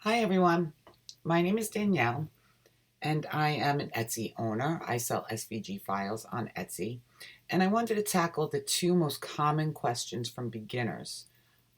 Hi everyone, my name is Danielle and I am an Etsy owner. I sell SVG files on Etsy and I wanted to tackle the two most common questions from beginners.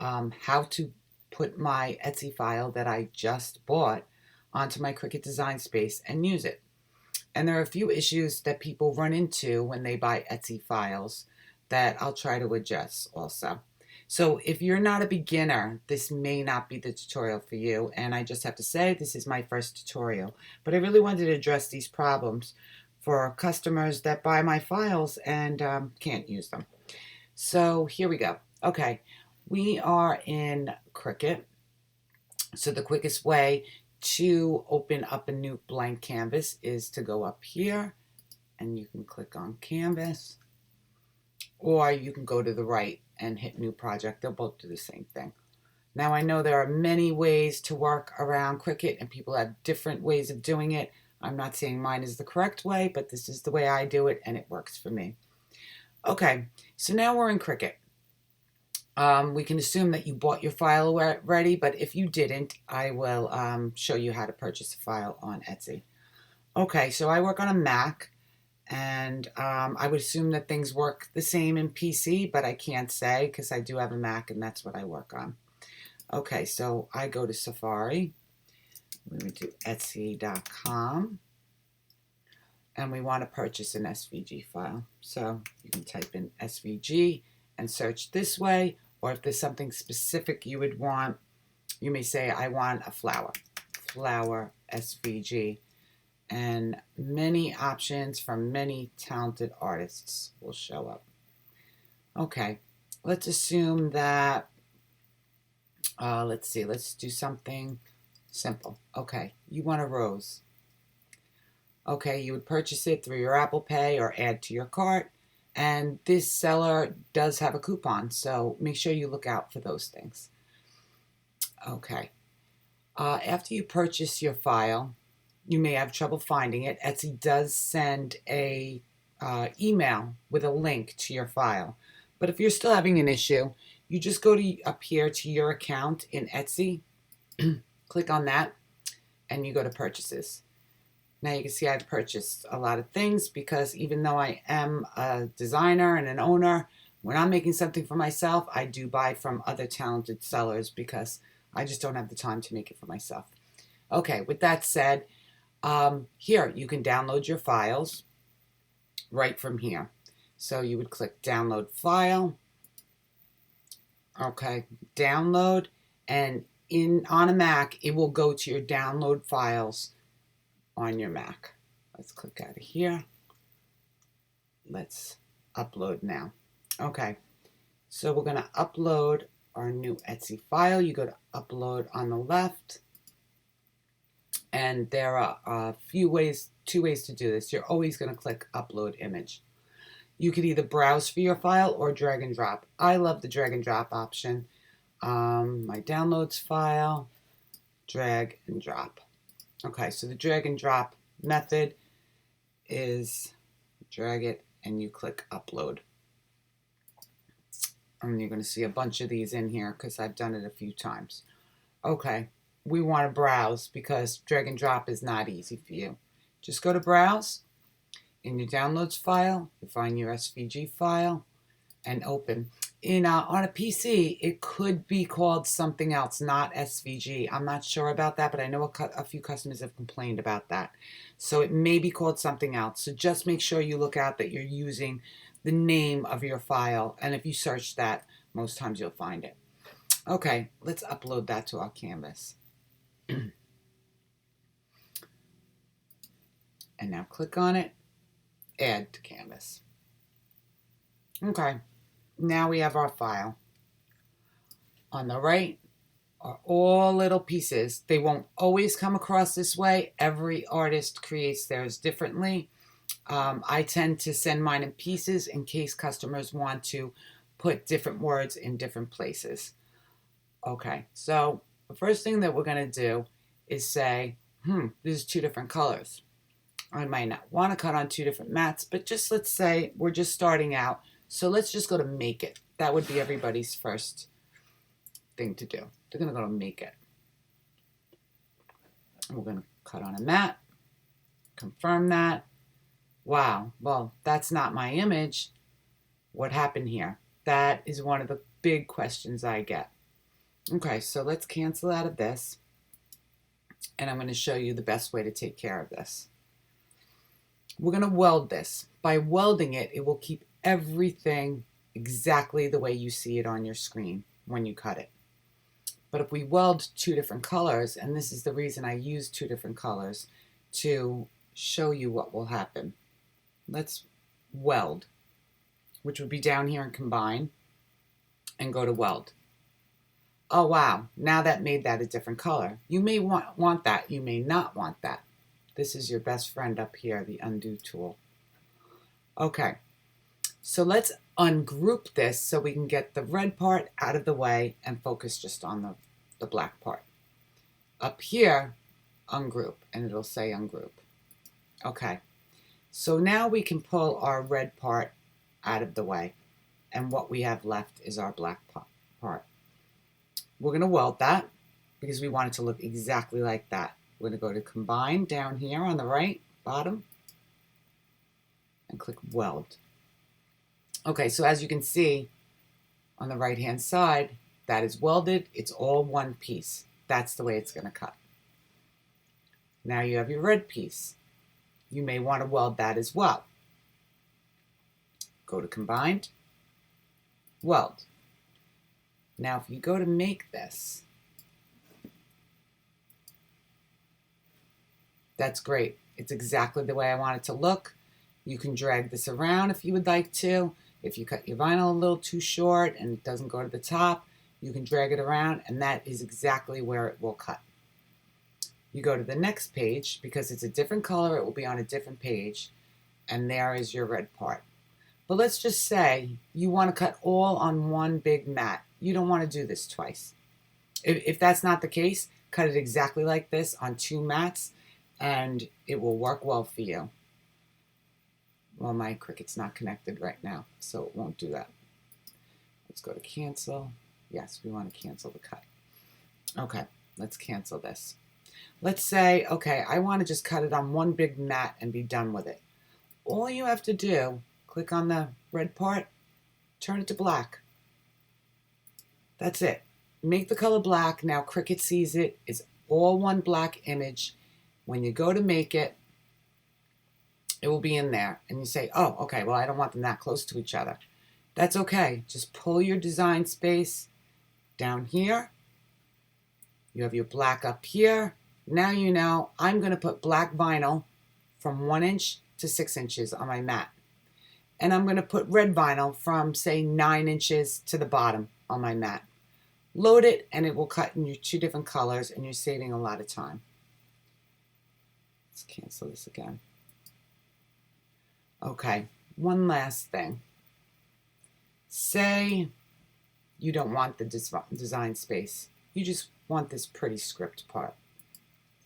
How to put my Etsy file that I just bought onto my Cricut Design space and use it. And there are a few issues that people run into when they buy Etsy files that I'll try to address also. So if you're not a beginner, this may not be the tutorial for you. And I just have to say, this is my first tutorial. But I really wanted to address these problems for customers that buy my files and can't use them. So here we go. Okay, we are in Cricut. So the quickest way to open up a new blank canvas is to go up here and you can click on canvas, or you can go to the right and hit new project. They'll both do the same thing. Now I know there are many ways to work around Cricut and people have different ways of doing it. I'm not saying mine is the correct way, but this is the way I do it and it works for me. Okay, so now we're in Cricut. We can assume that you bought your file already, but if you didn't, I will show you how to purchase a file on Etsy. Okay, so I work on a Mac, and I would assume that things work the same in PC, but I can't say because I do have a Mac and that's what I work on. Okay, so I go to Safari. We would do Etsy.com, and we want to purchase an SVG file. So you can type in SVG and search this way, or if there's something specific you would want, you may say, I want a flower SVG. And many options from many talented artists will show up. Okay, let's assume that, let's do something simple. Okay, you want a rose. Okay, you would purchase it through your Apple Pay or add to your cart. And this seller does have a coupon, so make sure you look out for those things. Okay, after you purchase your file, you may have trouble finding it. Etsy does send a email with a link to your file. But if you're still having an issue, you just go to up here to your account in Etsy, click on that, and you go to purchases. Now you can see I've purchased a lot of things because even though I am a designer and an owner, when I'm making something for myself, I do buy from other talented sellers because I just don't have the time to make it for myself. Okay, with that said, here you can download your files right from here. So you would click download file. Okay, download, and on a Mac it will go to your download files on your Mac. Let's click out of here. Let's upload now. Okay, so we're going to upload our new Etsy file. You go to upload on the left, and there are two ways to do this. You're always going to click upload image. You could either browse for your file or drag and drop. I love the drag and drop option. My downloads file, drag and drop. Okay, so the drag and drop method is drag it and you click upload. And you're going to see a bunch of these in here because I've done it a few times. Okay, we want to browse because drag and drop is not easy for you. Just go to browse. In your downloads file, you find your SVG file and open. On a PC, it could be called something else, not SVG. I'm not sure about that, but I know a few customers have complained about that. So it may be called something else. So just make sure you look out that you're using the name of your file. And if you search that, most times you'll find it. Okay, let's upload that to our canvas. And now click on it, add to canvas. Okay, now we have our file. On the right are all little pieces. They won't always come across this way. Every artist creates theirs differently. I tend to send mine in pieces in case customers want to put different words in different places. Okay, so the first thing that we're going to do is say, this is two different colors. I might not want to cut on two different mats, but just let's say we're just starting out. So let's just go to make it. That would be everybody's first thing to do. They're going to go to make it. We're going to cut on a mat, confirm that. Wow, well, that's not my image. What happened here? That is one of the big questions I get. Okay, so let's cancel out of this, and I'm going to show you the best way to take care of this. We're going to weld this. By welding it, it will keep everything exactly the way you see it on your screen when you cut it. But if we weld two different colors, and this is the reason I use two different colors to show you what will happen. Let's weld, which would be down here and combine, and go to weld. Oh wow, now that made that a different color. You may want that, you may not want that. This is your best friend up here, the undo tool. Okay, so let's ungroup this so we can get the red part out of the way and focus just on the black part. Up here, ungroup, and it'll say ungroup. Okay, so now we can pull our red part out of the way, and what we have left is our black part. We're going to weld that because we want it to look exactly like that. We're going to go to combine down here on the right bottom and click weld. Okay, so as you can see on the right hand side, that is welded. It's all one piece. That's the way it's going to cut. Now you have your red piece. You may want to weld that as well. Go to combined, weld. Now if you go to make this, that's great. It's exactly the way I want it to look. You can drag this around if you would like to. If you cut your vinyl a little too short and it doesn't go to the top, you can drag it around, and that is exactly where it will cut. You go to the next page, because it's a different color, it will be on a different page, and there is your red part. But let's just say you want to cut all on one big mat. You don't want to do this twice. If that's not the case, cut it exactly like this on two mats, and it will work well for you. Well, my Cricut's not connected right now, so it won't do that. Let's go to cancel. Yes, we want to cancel the cut. Okay, let's cancel this. Let's say, okay, I want to just cut it on one big mat and be done with it. All you have to do, click on the red part, turn it to black. That's it. Make the color black. Now Cricut sees it. It's all one black image. When you go to make it, it will be in there. And you say, oh, okay, well, I don't want them that close to each other. That's okay. Just pull your design space down here. You have your black up here. Now you know I'm going to put black vinyl from 1 inch to 6 inches on my mat. And I'm going to put red vinyl from, say, 9 inches to the bottom on my mat. Load it, and it will cut in your two different colors, and you're saving a lot of time. Let's cancel this again. Okay, one last thing. Say you don't want the design space. You just want this pretty script part.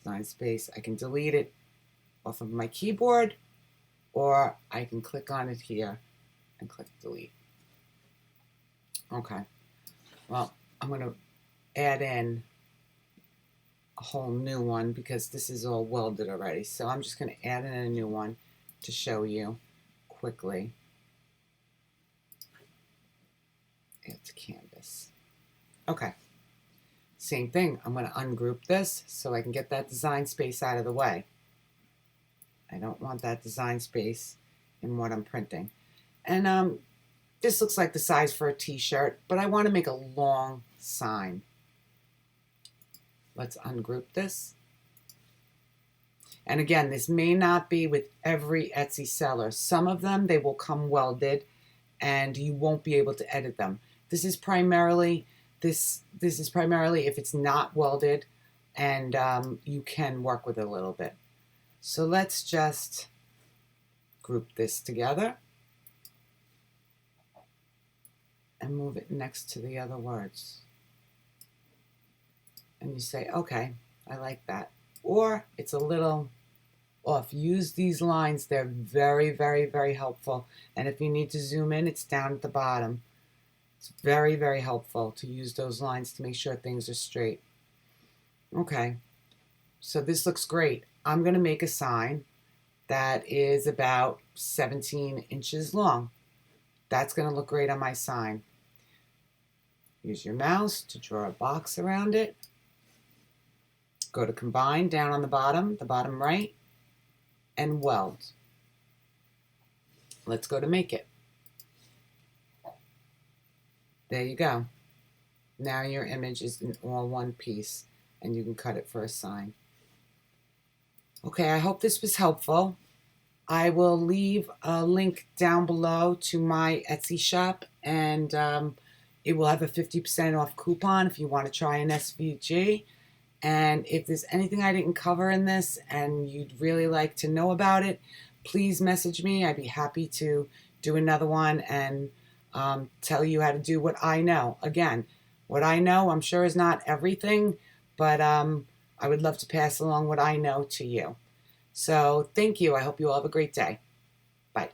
Design space, I can delete it off of my keyboard, or I can click on it here and click delete. Okay, well, I'm going to add in a whole new one because this is all welded already. So I'm just going to add in a new one to show you quickly. Add to canvas. Okay, same thing. I'm going to ungroup this so I can get that design space out of the way. I don't want that design space in what I'm printing. And this looks like the size for a t-shirt, but I want to make a long sign. Let's ungroup this. And again, this may not be with every Etsy seller. Some of them, they will come welded and you won't be able to edit them. This is primarily if it's not welded, and you can work with it a little bit. So let's just group this together and move it next to the other words. And you say, okay, I like that. Or it's a little off. Use these lines. They're very, very, very helpful. And if you need to zoom in, it's down at the bottom. It's very, very helpful to use those lines to make sure things are straight. Okay. So this looks great. I'm going to make a sign that is about 17 inches long. That's going to look great on my sign. Use your mouse to draw a box around it. Go to combine down on the bottom right, and weld. Let's go to make it. There you go. Now your image is in all one piece and you can cut it for a sign. Okay, I hope this was helpful. I will leave a link down below to my Etsy shop, and it will have a 50% off coupon if you want to try an SVG. And if there's anything I didn't cover in this and you'd really like to know about it, please message me. I'd be happy to do another one and tell you how to do what I know. Again, what I know I'm sure is not everything, but I would love to pass along what I know to you. So thank you. I hope you all have a great day. Bye.